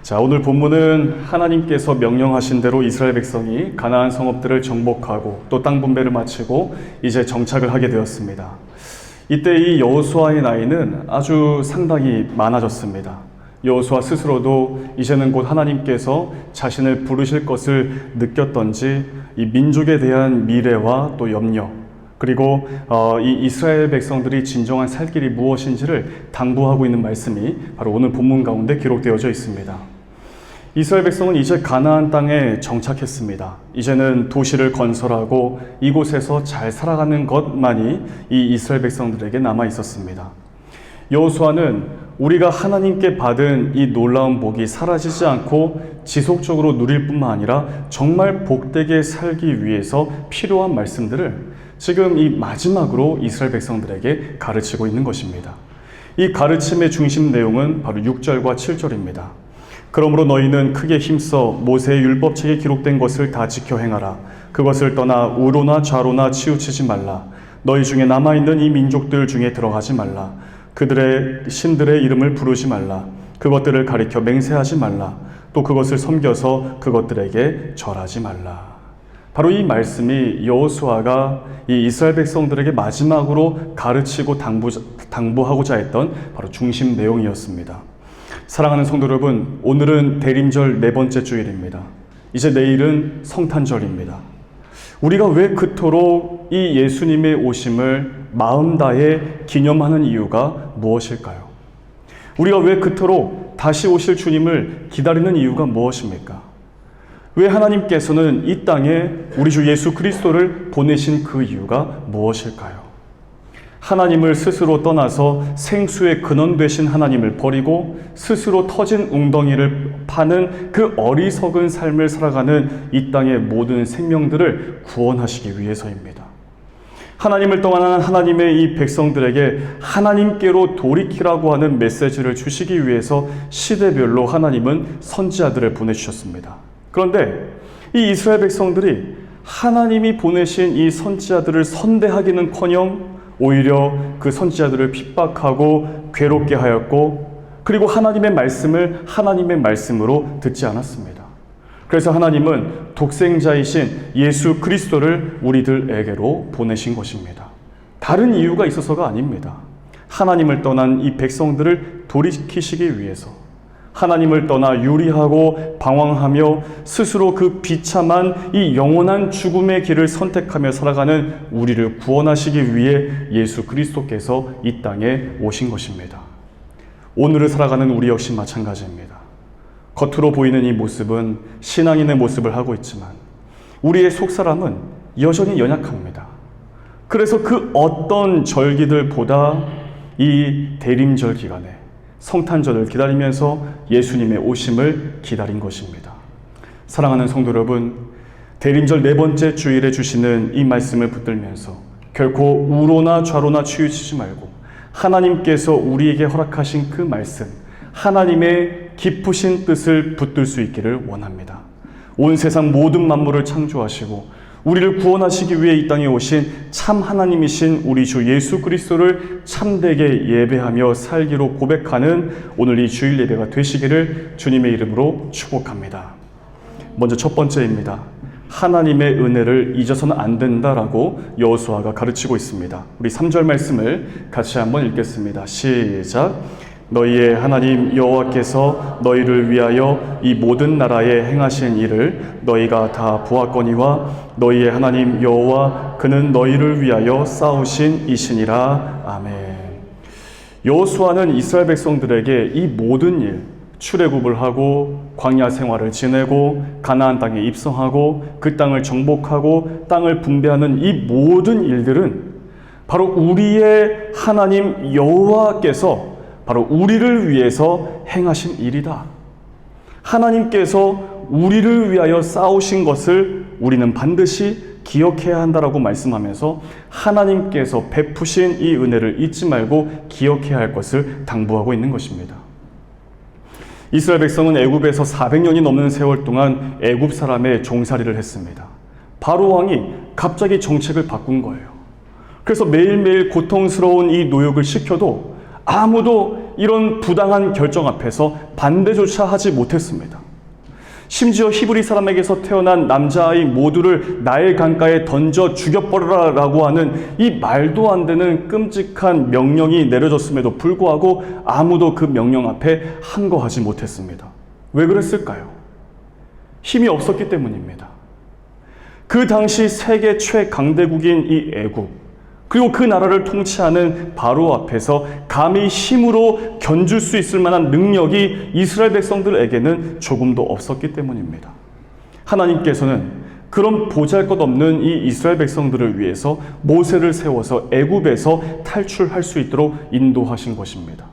자, 오늘 본문은 하나님께서 명령하신 대로 이스라엘 백성이 가나안 성읍들을 정복하고 또 땅 분배를 마치고 이제 정착을 하게 되었습니다. 이때 이 여호수아의 나이는 아주 상당히 많아졌습니다. 여호수아 스스로도 이제는 곧 하나님께서 자신을 부르실 것을 느꼈던지 이 민족에 대한 미래와 또 염려, 그리고 이 이스라엘 백성들이 진정한 살 길이 무엇인지를 당부하고 있는 말씀이 바로 오늘 본문 가운데 기록되어져 있습니다. 이스라엘 백성은 이제 가나안 땅에 정착했습니다. 이제는 도시를 건설하고 이곳에서 잘 살아가는 것만이 이 이스라엘 백성들에게 남아 있었습니다. 여호수아는 우리가 하나님께 받은 이 놀라운 복이 사라지지 않고 지속적으로 누릴 뿐만 아니라 정말 복되게 살기 위해서 필요한 말씀들을 지금 이 마지막으로 이스라엘 백성들에게 가르치고 있는 것입니다. 이 가르침의 중심 내용은 바로 6절과 7절입니다. 그러므로 너희는 크게 힘써 모세의 율법책에 기록된 것을 다 지켜 행하라. 그것을 떠나 우로나 좌로나 치우치지 말라. 너희 중에 남아있는 이 민족들 중에 들어가지 말라. 그들의 신들의 이름을 부르지 말라. 그것들을 가리켜 맹세하지 말라. 또 그것을 섬겨서 그것들에게 절하지 말라. 바로 이 말씀이 여호수아가 이 이스라엘 백성들에게 마지막으로 가르치고 당부하고자 했던 바로 중심 내용이었습니다. 사랑하는 성도 여러분, 오늘은 대림절 네 번째 주일입니다. 이제 내일은 성탄절입니다. 우리가 왜 그토록 이 예수님의 오심을 마음 다해 기념하는 이유가 무엇일까요? 우리가 왜 그토록 다시 오실 주님을 기다리는 이유가 무엇입니까? 왜 하나님께서는 이 땅에 우리 주 예수 그리스도를 보내신 그 이유가 무엇일까요? 하나님을 스스로 떠나서 생수의 근원 되신 하나님을 버리고 스스로 터진 웅덩이를 파는 그 어리석은 삶을 살아가는 이 땅의 모든 생명들을 구원하시기 위해서입니다. 하나님을 떠난 하나님의 이 백성들에게 하나님께로 돌이키라고 하는 메시지를 주시기 위해서 시대별로 하나님은 선지자들을 보내주셨습니다. 그런데 이 이스라엘 백성들이 하나님이 보내신 이 선지자들을 선대하기는커녕 오히려 그 선지자들을 핍박하고 괴롭게 하였고, 그리고 하나님의 말씀을 하나님의 말씀으로 듣지 않았습니다. 그래서 하나님은 독생자이신 예수 그리스도를 우리들에게로 보내신 것입니다. 다른 이유가 있어서가 아닙니다. 하나님을 떠난 이 백성들을 돌이키시기 위해서, 하나님을 떠나 유리하고 방황하며 스스로 그 비참한 이 영원한 죽음의 길을 선택하며 살아가는 우리를 구원하시기 위해 예수 그리스도께서 이 땅에 오신 것입니다. 오늘을 살아가는 우리 역시 마찬가지입니다. 겉으로 보이는 이 모습은 신앙인의 모습을 하고 있지만 우리의 속사람은 여전히 연약합니다. 그래서 그 어떤 절기들보다 이 대림절 기간에 성탄절을 기다리면서 예수님의 오심을 기다린 것입니다. 사랑하는 성도 여러분, 대림절 네 번째 주일에 주시는 이 말씀을 붙들면서 결코 우로나 좌로나 치우치지 말고 하나님께서 우리에게 허락하신 그 말씀, 하나님의 깊으신 뜻을 붙들 수 있기를 원합니다. 온 세상 모든 만물을 창조하시고 우리를 구원하시기 위해 이 땅에 오신 참 하나님이신 우리 주 예수 그리스도를 참되게 예배하며 살기로 고백하는 오늘 이 주일 예배가 되시기를 주님의 이름으로 축복합니다. 먼저 첫 번째입니다. 하나님의 은혜를 잊어서는 안 된다라고 여호수아가 가르치고 있습니다. 우리 3절 말씀을 같이 한번 읽겠습니다. 시작. 너희의 하나님 여호와께서 너희를 위하여 이 모든 나라에 행하신 일을 너희가 다 보았거니와 너희의 하나님 여호와 그는 너희를 위하여 싸우신 이시니라. 아멘. 여호수아는 이스라엘 백성들에게 이 모든 일, 출애굽을 하고 광야 생활을 지내고 가나안 땅에 입성하고 그 땅을 정복하고 땅을 분배하는 이 모든 일들은 바로 우리의 하나님 여호와께서 바로 우리를 위해서 행하신 일이다. 하나님께서 우리를 위하여 싸우신 것을 우리는 반드시 기억해야 한다라고 말씀하면서 하나님께서 베푸신 이 은혜를 잊지 말고 기억해야 할 것을 당부하고 있는 것입니다. 이스라엘 백성은 애굽에서 400년이 넘는 세월 동안 애굽 사람의 종살이를 했습니다. 바로 왕이 갑자기 정책을 바꾼 거예요. 그래서 매일매일 고통스러운 이 노역을 시켜도 아무도 이런 부당한 결정 앞에서 반대조차 하지 못했습니다. 심지어 히브리 사람에게서 태어난 남자아이 모두를 나일 강가에 던져 죽여버려라 라고 하는 이 말도 안 되는 끔찍한 명령이 내려졌음에도 불구하고 아무도 그 명령 앞에 항거하지 못했습니다. 왜 그랬을까요? 힘이 없었기 때문입니다. 그 당시 세계 최강대국인 이 애국, 그리고 그 나라를 통치하는 바로 앞에서 감히 힘으로 견줄 수 있을 만한 능력이 이스라엘 백성들에게는 조금도 없었기 때문입니다. 하나님께서는 그런 보잘것없는 이 이스라엘 백성들을 위해서 모세를 세워서 애굽에서 탈출할 수 있도록 인도하신 것입니다.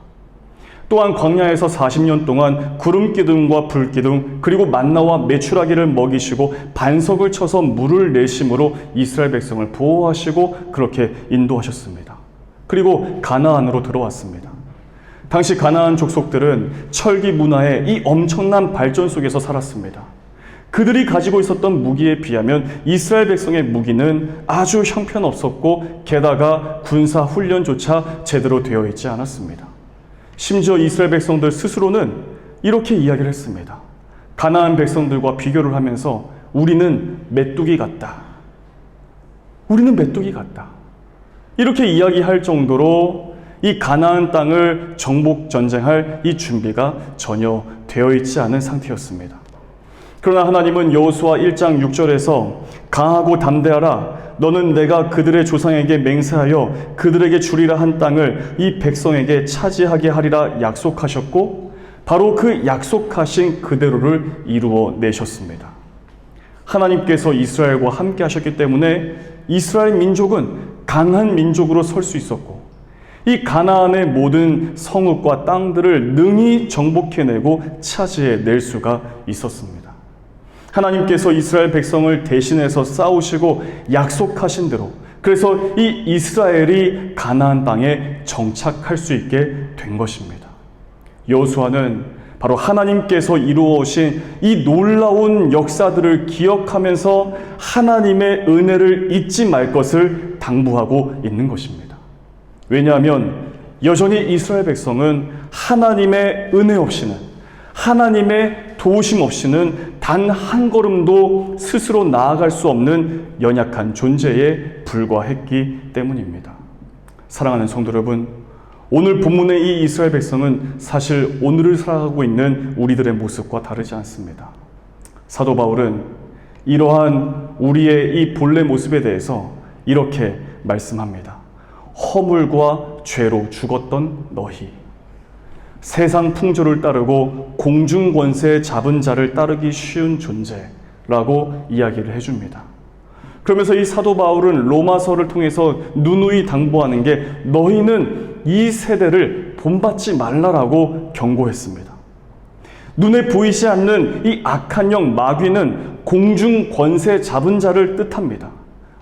또한 광야에서 40년 동안 구름 기둥과 불 기둥 그리고 만나와 메추라기를 먹이시고 반석을 쳐서 물을 내심으로 이스라엘 백성을 보호하시고 그렇게 인도하셨습니다. 그리고 가나안으로 들어왔습니다. 당시 가나안 족속들은 철기 문화의 이 엄청난 발전 속에서 살았습니다. 그들이 가지고 있었던 무기에 비하면 이스라엘 백성의 무기는 아주 형편없었고 게다가 군사 훈련조차 제대로 되어 있지 않았습니다. 심지어 이스라엘 백성들 스스로는 이렇게 이야기를 했습니다. 가나안 백성들과 비교를 하면서 우리는 메뚜기 같다. 우리는 메뚜기 같다. 이렇게 이야기할 정도로 이 가나안 땅을 정복 전쟁할 이 준비가 전혀 되어 있지 않은 상태였습니다. 그러나 하나님은 여호수아 1장 6절에서 강하고 담대하라. 너는 내가 그들의 조상에게 맹세하여 그들에게 주리라 한 땅을 이 백성에게 차지하게 하리라 약속하셨고 바로 그 약속하신 그대로를 이루어 내셨습니다. 하나님께서 이스라엘과 함께 하셨기 때문에 이스라엘 민족은 강한 민족으로 설 수 있었고 이 가나안의 모든 성읍과 땅들을 능히 정복해내고 차지해낼 수가 있었습니다. 하나님께서 이스라엘 백성을 대신해서 싸우시고 약속하신 대로 그래서 이 이스라엘이 가나안 땅에 정착할 수 있게 된 것입니다. 여호수아는 바로 하나님께서 이루어 오신 이 놀라운 역사들을 기억하면서 하나님의 은혜를 잊지 말 것을 당부하고 있는 것입니다. 왜냐하면 여전히 이스라엘 백성은 하나님의 은혜 없이는 하나님의 도우심 없이는 단 한 걸음도 스스로 나아갈 수 없는 연약한 존재에 불과했기 때문입니다. 사랑하는 성도 여러분, 오늘 본문의 이 이스라엘 백성은 사실 오늘을 살아가고 있는 우리들의 모습과 다르지 않습니다. 사도 바울은 이러한 우리의 이 본래 모습에 대해서 이렇게 말씀합니다. 허물과 죄로 죽었던 너희, 세상 풍조를 따르고 공중 권세 잡은 자를 따르기 쉬운 존재라고 이야기를 해줍니다. 그러면서 이 사도 바울은 로마서를 통해서 누누이 당부하는 게 너희는 이 세대를 본받지 말라라고 경고했습니다. 눈에 보이지 않는 이 악한 영 마귀는 공중 권세 잡은 자를 뜻합니다.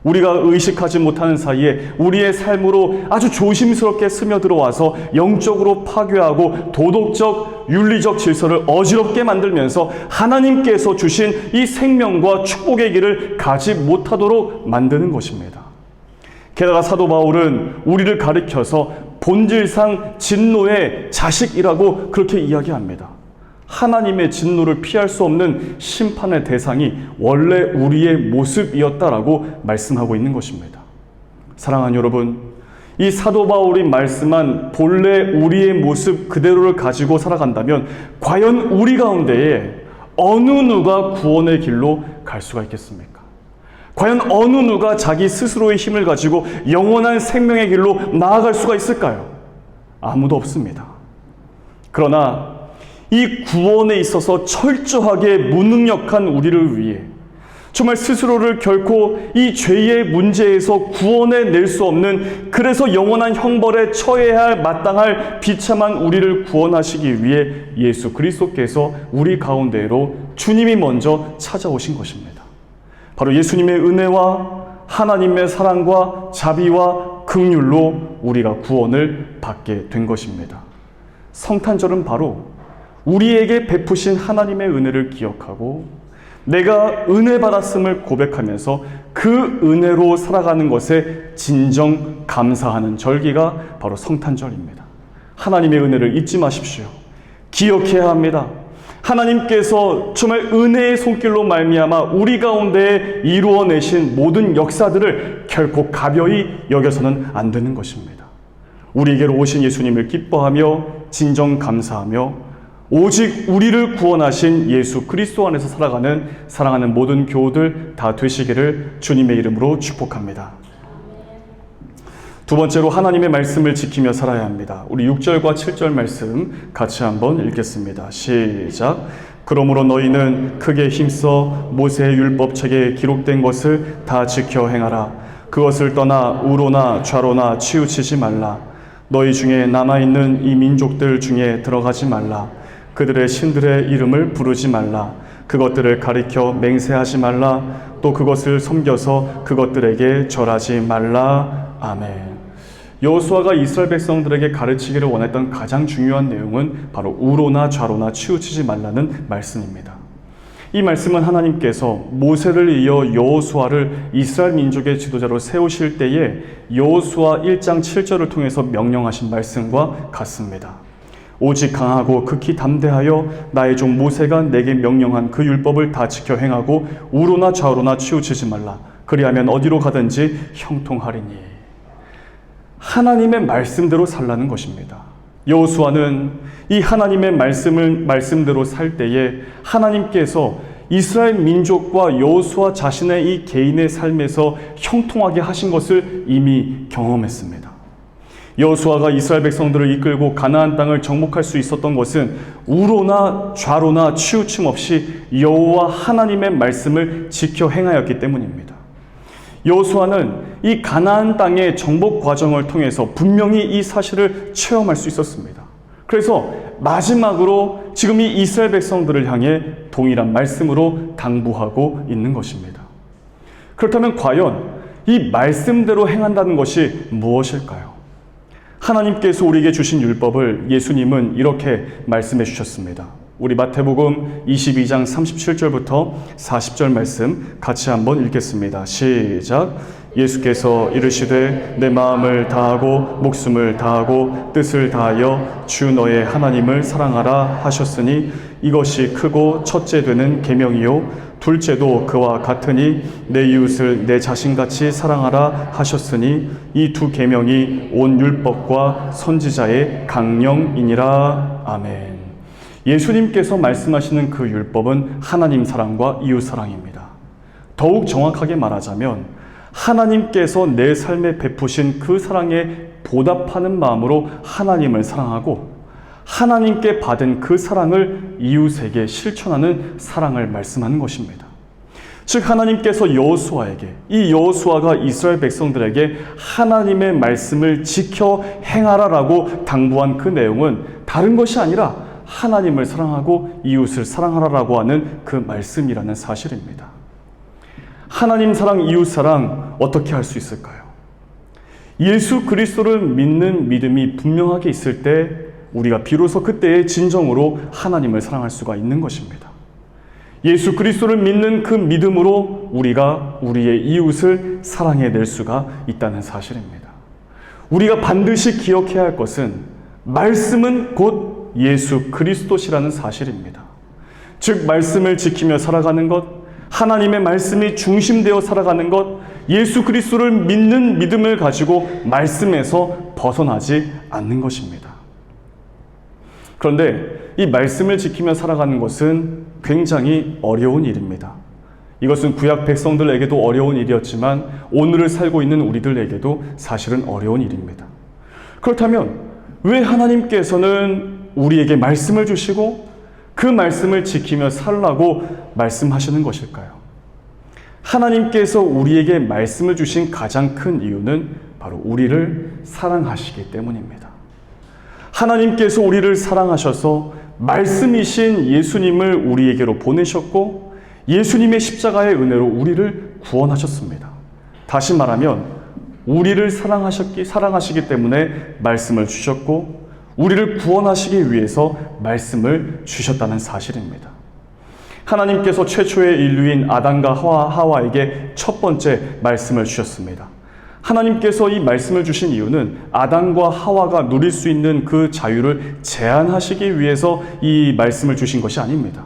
우리가 의식하지 못하는 사이에 우리의 삶으로 아주 조심스럽게 스며들어와서 영적으로 파괴하고 도덕적, 윤리적 질서를 어지럽게 만들면서 하나님께서 주신 이 생명과 축복의 길을 가지 못하도록 만드는 것입니다. 게다가 사도 바울은 우리를 가리켜서 본질상 진노의 자식이라고 그렇게 이야기합니다. 하나님의 진노를 피할 수 없는 심판의 대상이 원래 우리의 모습이었다라고 말씀하고 있는 것입니다. 사랑하는 여러분, 이 사도 바울이 말씀한 본래 우리의 모습 그대로를 가지고 살아간다면 과연 우리 가운데에 어느 누가 구원의 길로 갈 수가 있겠습니까? 과연 어느 누가 자기 스스로의 힘을 가지고 영원한 생명의 길로 나아갈 수가 있을까요? 아무도 없습니다. 그러나 이 구원에 있어서 철저하게 무능력한 우리를 위해 정말 스스로를 결코 이 죄의 문제에서 구원해낼 수 없는, 그래서 영원한 형벌에 처해야 할 마땅할 비참한 우리를 구원하시기 위해 예수 그리스도께서 우리 가운데로 주님이 먼저 찾아오신 것입니다. 바로 예수님의 은혜와 하나님의 사랑과 자비와 긍휼로 우리가 구원을 받게 된 것입니다. 성탄절은 바로 우리에게 베푸신 하나님의 은혜를 기억하고 내가 은혜 받았음을 고백하면서 그 은혜로 살아가는 것에 진정 감사하는 절기가 바로 성탄절입니다. 하나님의 은혜를 잊지 마십시오. 기억해야 합니다. 하나님께서 정말 은혜의 손길로 말미암아 우리 가운데 이루어내신 모든 역사들을 결코 가벼이 여겨서는 안 되는 것입니다. 우리에게로 오신 예수님을 기뻐하며 진정 감사하며 오직 우리를 구원하신 예수 그리스도 안에서 살아가는 사랑하는 모든 교우들 다 되시기를 주님의 이름으로 축복합니다. 두 번째로 하나님의 말씀을 지키며 살아야 합니다. 우리 6절과 7절 말씀 같이 한번 읽겠습니다. 시작. 그러므로 너희는 크게 힘써 모세의 율법책에 기록된 것을 다 지켜 행하라. 그것을 떠나 우로나 좌로나 치우치지 말라. 너희 중에 남아있는 이 민족들 중에 들어가지 말라. 그들의 신들의 이름을 부르지 말라. 그것들을 가리켜 맹세하지 말라. 또 그것을 섬겨서 그것들에게 절하지 말라. 아멘. 여호수아가 이스라엘 백성들에게 가르치기를 원했던 가장 중요한 내용은 바로 우로나 좌로나 치우치지 말라는 말씀입니다. 이 말씀은 하나님께서 모세를 이어 여호수아를 이스라엘 민족의 지도자로 세우실 때에 여호수아 1장 7절을 통해서 명령하신 말씀과 같습니다. 오직 강하고 극히 담대하여 나의 종 모세가 내게 명령한 그 율법을 다 지켜 행하고 우로나 좌로나 치우치지 말라. 그리하면 어디로 가든지 형통하리니. 하나님의 말씀대로 살라는 것입니다. 여호수아는 이 하나님의 말씀대로 살 때에 하나님께서 이스라엘 민족과 여호수아 자신의 이 개인의 삶에서 형통하게 하신 것을 이미 경험했습니다. 여호수아가 이스라엘 백성들을 이끌고 가나안 땅을 정복할 수 있었던 것은 우로나 좌로나 치우침 없이 여호와 하나님의 말씀을 지켜 행하였기 때문입니다. 여호수아는 이 가나안 땅의 정복 과정을 통해서 분명히 이 사실을 체험할 수 있었습니다. 그래서 마지막으로 지금 이 이스라엘 백성들을 향해 동일한 말씀으로 당부하고 있는 것입니다. 그렇다면 과연 이 말씀대로 행한다는 것이 무엇일까요? 하나님께서 우리에게 주신 율법을 예수님은 이렇게 말씀해 주셨습니다. 우리 마태복음 22장 37절부터 40절 말씀 같이 한번 읽겠습니다. 시작. 예수께서 이르시되 내 마음을 다하고 목숨을 다하고 뜻을 다하여 주 너의 하나님을 사랑하라 하셨으니 이것이 크고 첫째 되는 계명이요 둘째도 그와 같으니 내 이웃을 내 자신같이 사랑하라 하셨으니 이 두 계명이 온 율법과 선지자의 강령이니라. 아멘. 예수님께서 말씀하시는 그 율법은 하나님 사랑과 이웃 사랑입니다. 더욱 정확하게 말하자면 하나님께서 내 삶에 베푸신 그 사랑에 보답하는 마음으로 하나님을 사랑하고 하나님께 받은 그 사랑을 이웃에게 실천하는 사랑을 말씀하는 것입니다. 즉 하나님께서 여호수아에게, 이 여호수아가 이스라엘 백성들에게 하나님의 말씀을 지켜 행하라라고 당부한 그 내용은 다른 것이 아니라 하나님을 사랑하고 이웃을 사랑하라라고 하는 그 말씀이라는 사실입니다. 하나님 사랑, 이웃 사랑 어떻게 할 수 있을까요? 예수 그리스도를 믿는 믿음이 분명하게 있을 때 우리가 비로소 그때의 진정으로 하나님을 사랑할 수가 있는 것입니다. 예수 그리스도를 믿는 그 믿음으로 우리가 우리의 이웃을 사랑해낼 수가 있다는 사실입니다. 우리가 반드시 기억해야 할 것은 말씀은 곧 예수 그리스도시라는 사실입니다. 즉 말씀을 지키며 살아가는 것, 하나님의 말씀이 중심되어 살아가는 것, 예수 그리스도를 믿는 믿음을 가지고 말씀에서 벗어나지 않는 것입니다. 그런데 이 말씀을 지키며 살아가는 것은 굉장히 어려운 일입니다. 이것은 구약 백성들에게도 어려운 일이었지만 오늘을 살고 있는 우리들에게도 사실은 어려운 일입니다. 그렇다면 왜 하나님께서는 우리에게 말씀을 주시고 그 말씀을 지키며 살라고 말씀하시는 것일까요? 하나님께서 우리에게 말씀을 주신 가장 큰 이유는 바로 우리를 사랑하시기 때문입니다. 하나님께서 우리를 사랑하셔서 말씀이신 예수님을 우리에게로 보내셨고 예수님의 십자가의 은혜로 우리를 구원하셨습니다. 다시 말하면 우리를 사랑하시기 때문에 말씀을 주셨고 우리를 구원하시기 위해서 말씀을 주셨다는 사실입니다. 하나님께서 최초의 인류인 아담과 하와에게 첫 번째 말씀을 주셨습니다. 하나님께서 이 말씀을 주신 이유는 아담과 하와가 누릴 수 있는 그 자유를 제한하시기 위해서 이 말씀을 주신 것이 아닙니다.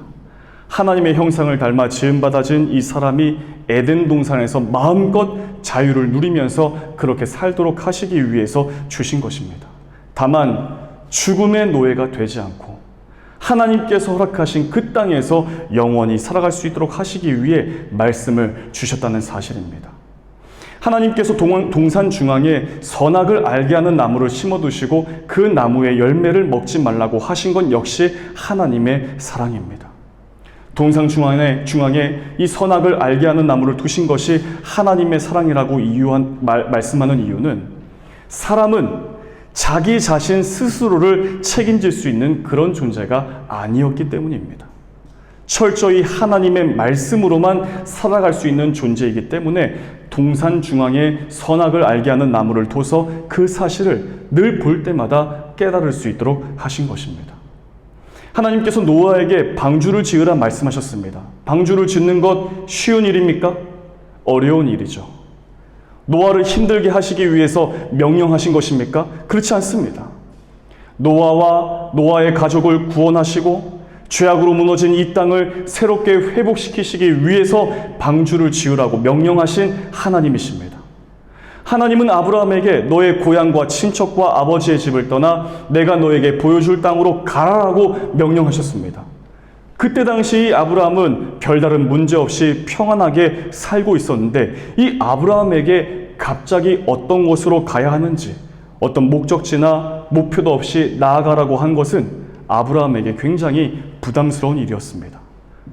하나님의 형상을 닮아 지음받아진 이 사람이 에덴 동산에서 마음껏 자유를 누리면서 그렇게 살도록 하시기 위해서 주신 것입니다. 다만 죽음의 노예가 되지 않고 하나님께서 허락하신 그 땅에서 영원히 살아갈 수 있도록 하시기 위해 말씀을 주셨다는 사실입니다. 하나님께서 동산 중앙에 선악을 알게 하는 나무를 심어두시고 그 나무의 열매를 먹지 말라고 하신 건 역시 하나님의 사랑입니다. 동산 중앙에 이 선악을 알게 하는 나무를 두신 것이 하나님의 사랑이라고 말씀하는 이유는 사람은 자기 자신 스스로를 책임질 수 있는 그런 존재가 아니었기 때문입니다. 철저히 하나님의 말씀으로만 살아갈 수 있는 존재이기 때문에 동산 중앙에 선악을 알게 하는 나무를 둬서 그 사실을 늘 볼 때마다 깨달을 수 있도록 하신 것입니다. 하나님께서 노아에게 방주를 지으라 말씀하셨습니다. 방주를 짓는 것 쉬운 일입니까? 어려운 일이죠. 노아를 힘들게 하시기 위해서 명령하신 것입니까? 그렇지 않습니다. 노아와 노아의 가족을 구원하시고 죄악으로 무너진 이 땅을 새롭게 회복시키시기 위해서 방주를 지으라고 명령하신 하나님이십니다. 하나님은 아브라함에게 너의 고향과 친척과 아버지의 집을 떠나 내가 너에게 보여줄 땅으로 가라라고 명령하셨습니다. 그때 당시 아브라함은 별다른 문제 없이 평안하게 살고 있었는데 이 아브라함에게 갑자기 어떤 곳으로 가야 하는지 어떤 목적지나 목표도 없이 나아가라고 한 것은 아브라함에게 굉장히 부담스러운 일이었습니다.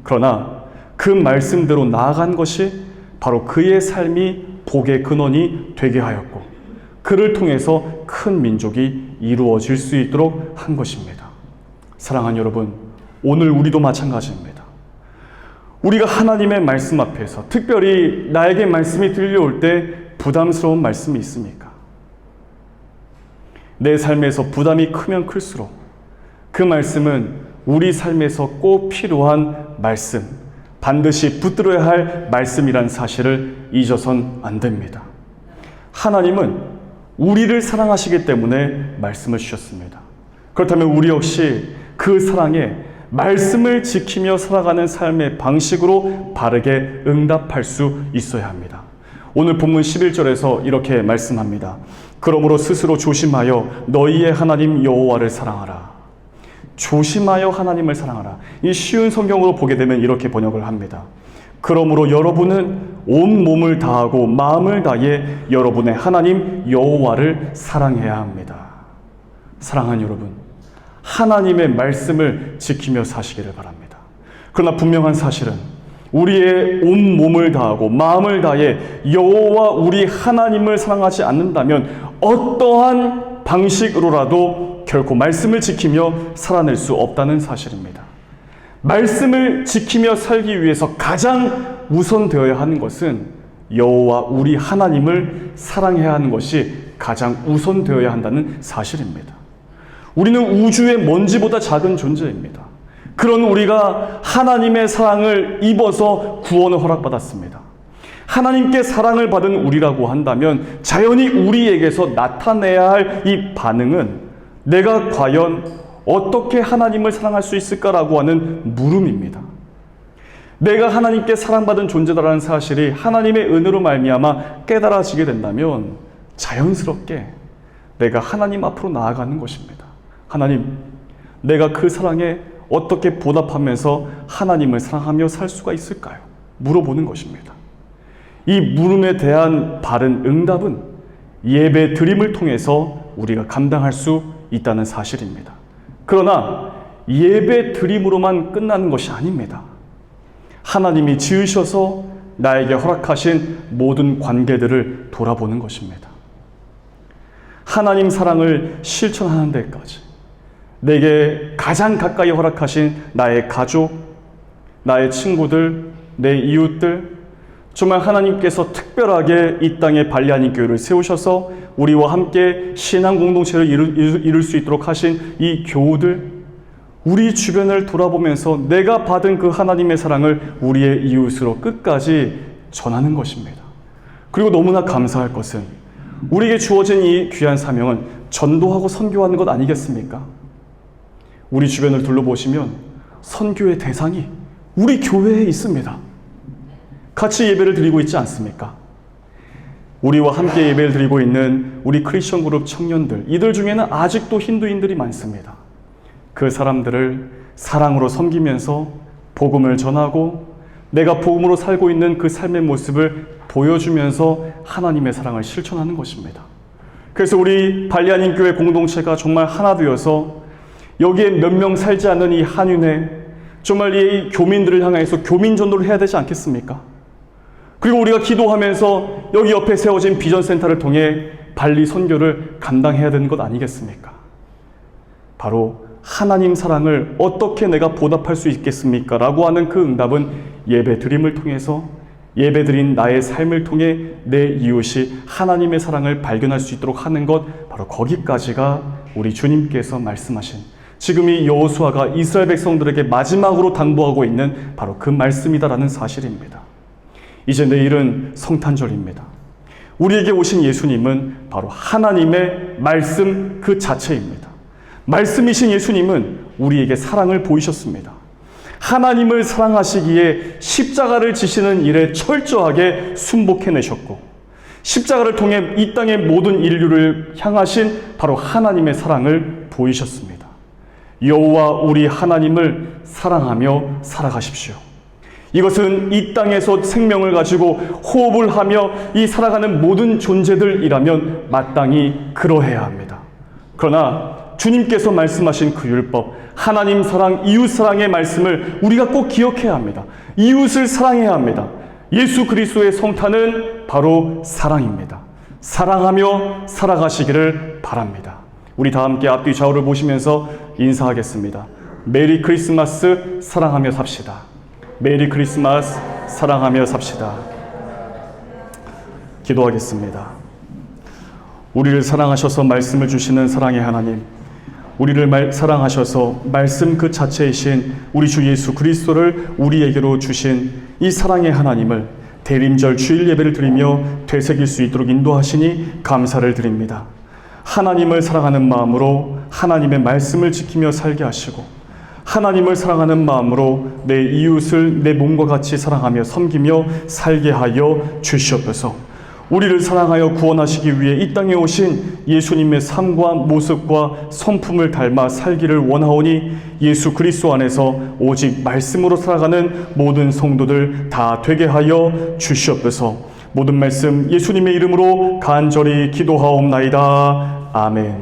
그러나 그 말씀대로 나아간 것이 바로 그의 삶이 복의 근원이 되게 하였고 그를 통해서 큰 민족이 이루어질 수 있도록 한 것입니다. 사랑하는 여러분, 오늘 우리도 마찬가지입니다. 우리가 하나님의 말씀 앞에서 특별히 나에게 말씀이 들려올 때 부담스러운 말씀이 있습니까? 내 삶에서 부담이 크면 클수록 그 말씀은 우리 삶에서 꼭 필요한 말씀, 반드시 붙들어야 할 말씀이란 사실을 잊어선 안 됩니다. 하나님은 우리를 사랑하시기 때문에 말씀을 주셨습니다. 그렇다면 우리 역시 그 사랑에 말씀을 지키며 살아가는 삶의 방식으로 바르게 응답할 수 있어야 합니다. 오늘 본문 11절에서 이렇게 말씀합니다. 그러므로 스스로 조심하여 너희의 하나님 여호와를 사랑하라. 조심하여 하나님을 사랑하라. 이 쉬운 성경으로 보게 되면 이렇게 번역을 합니다. 그러므로 여러분은 온 몸을 다하고 마음을 다해 여러분의 하나님 여호와를 사랑해야 합니다. 사랑하는 여러분, 하나님의 말씀을 지키며 사시기를 바랍니다. 그러나 분명한 사실은 우리의 온 몸을 다하고 마음을 다해 여호와 우리 하나님을 사랑하지 않는다면 어떠한 방식으로라도 결코 말씀을 지키며 살아낼 수 없다는 사실입니다. 말씀을 지키며 살기 위해서 가장 우선되어야 하는 것은 여호와 우리 하나님을 사랑해야 하는 것이 가장 우선되어야 한다는 사실입니다. 우리는 우주의 먼지보다 작은 존재입니다. 그런 우리가 하나님의 사랑을 입어서 구원을 허락받았습니다. 하나님께 사랑을 받은 우리라고 한다면 자연히 우리에게서 나타내야 할 이 반응은 내가 과연 어떻게 하나님을 사랑할 수 있을까라고 하는 물음입니다. 내가 하나님께 사랑받은 존재다라는 사실이 하나님의 은혜로 말미암아 깨달아지게 된다면 자연스럽게 내가 하나님 앞으로 나아가는 것입니다. 하나님, 내가 그 사랑에 어떻게 보답하면서 하나님을 사랑하며 살 수가 있을까요? 물어보는 것입니다. 이 물음에 대한 바른 응답은 예배 드림을 통해서 우리가 감당할 수 있다는 사실입니다. 그러나 예배 드림으로만 끝나는 것이 아닙니다. 하나님이 지으셔서 나에게 허락하신 모든 관계들을 돌아보는 것입니다. 하나님 사랑을 실천하는 데까지 내게 가장 가까이 허락하신 나의 가족, 나의 친구들, 내 이웃들, 정말 하나님께서 특별하게 이 땅에 발리하는 교회를 세우셔서 우리와 함께 신앙 공동체를 이룰 수 있도록 하신 이 교우들, 우리 주변을 돌아보면서 내가 받은 그 하나님의 사랑을 우리의 이웃으로 끝까지 전하는 것입니다. 그리고 너무나 감사할 것은 우리에게 주어진 이 귀한 사명은 전도하고 선교하는 것 아니겠습니까? 우리 주변을 둘러보시면 선교의 대상이 우리 교회에 있습니다. 같이 예배를 드리고 있지 않습니까? 우리와 함께 예배를 드리고 있는 우리 크리스천 그룹 청년들, 이들 중에는 아직도 힌두인들이 많습니다. 그 사람들을 사랑으로 섬기면서 복음을 전하고 내가 복음으로 살고 있는 그 삶의 모습을 보여주면서 하나님의 사랑을 실천하는 것입니다. 그래서 우리 발리안인 교회 공동체가 정말 하나 되어서 여기에 몇 명 살지 않는 이 한윤회, 정말 이 교민들을 향해서 교민 전도를 해야 되지 않겠습니까? 그리고 우리가 기도하면서 여기 옆에 세워진 비전센터를 통해 발리 선교를 감당해야 되는 것 아니겠습니까? 바로 하나님 사랑을 어떻게 내가 보답할 수 있겠습니까? 라고 하는 그 응답은 예배 드림을 통해서, 예배 드린 나의 삶을 통해 내 이웃이 하나님의 사랑을 발견할 수 있도록 하는 것, 바로 거기까지가 우리 주님께서 말씀하신, 지금 이 여호수아가 이스라엘 백성들에게 마지막으로 당부하고 있는 바로 그 말씀이다라는 사실입니다. 이제 내일은 성탄절입니다. 우리에게 오신 예수님은 바로 하나님의 말씀 그 자체입니다. 말씀이신 예수님은 우리에게 사랑을 보이셨습니다. 하나님을 사랑하시기에 십자가를 지시는 일에 철저하게 순복해내셨고, 십자가를 통해 이 땅의 모든 인류를 향하신 바로 하나님의 사랑을 보이셨습니다. 여호와 우리 하나님을 사랑하며 살아가십시오. 이것은 이 땅에서 생명을 가지고 호흡을 하며 이 살아가는 모든 존재들이라면 마땅히 그러해야 합니다. 그러나 주님께서 말씀하신 그 율법, 하나님 사랑, 이웃 사랑의 말씀을 우리가 꼭 기억해야 합니다. 이웃을 사랑해야 합니다. 예수 그리스도의 성탄은 바로 사랑입니다. 사랑하며 살아가시기를 바랍니다. 우리 다 함께 앞뒤 좌우를 보시면서 인사하겠습니다. 메리 크리스마스, 사랑하며 삽시다. 메리 크리스마스, 사랑하며 삽시다. 기도하겠습니다. 우리를 사랑하셔서 말씀을 주시는 사랑의 하나님, 우리를 사랑하셔서 말씀 그 자체이신 우리 주 예수 그리스도를 우리에게로 주신 이 사랑의 하나님을 대림절 주일 예배를 드리며 되새길 수 있도록 인도하시니 감사를 드립니다. 하나님을 사랑하는 마음으로 하나님의 말씀을 지키며 살게 하시고, 하나님을 사랑하는 마음으로 내 이웃을 내 몸과 같이 사랑하며 섬기며 살게 하여 주시옵소서. 우리를 사랑하여 구원하시기 위해 이 땅에 오신 예수님의 삶과 모습과 성품을 닮아 살기를 원하오니 예수 그리스도 안에서 오직 말씀으로 살아가는 모든 성도들 다 되게 하여 주시옵소서. 모든 말씀 예수님의 이름으로 간절히 기도하옵나이다. 아멘.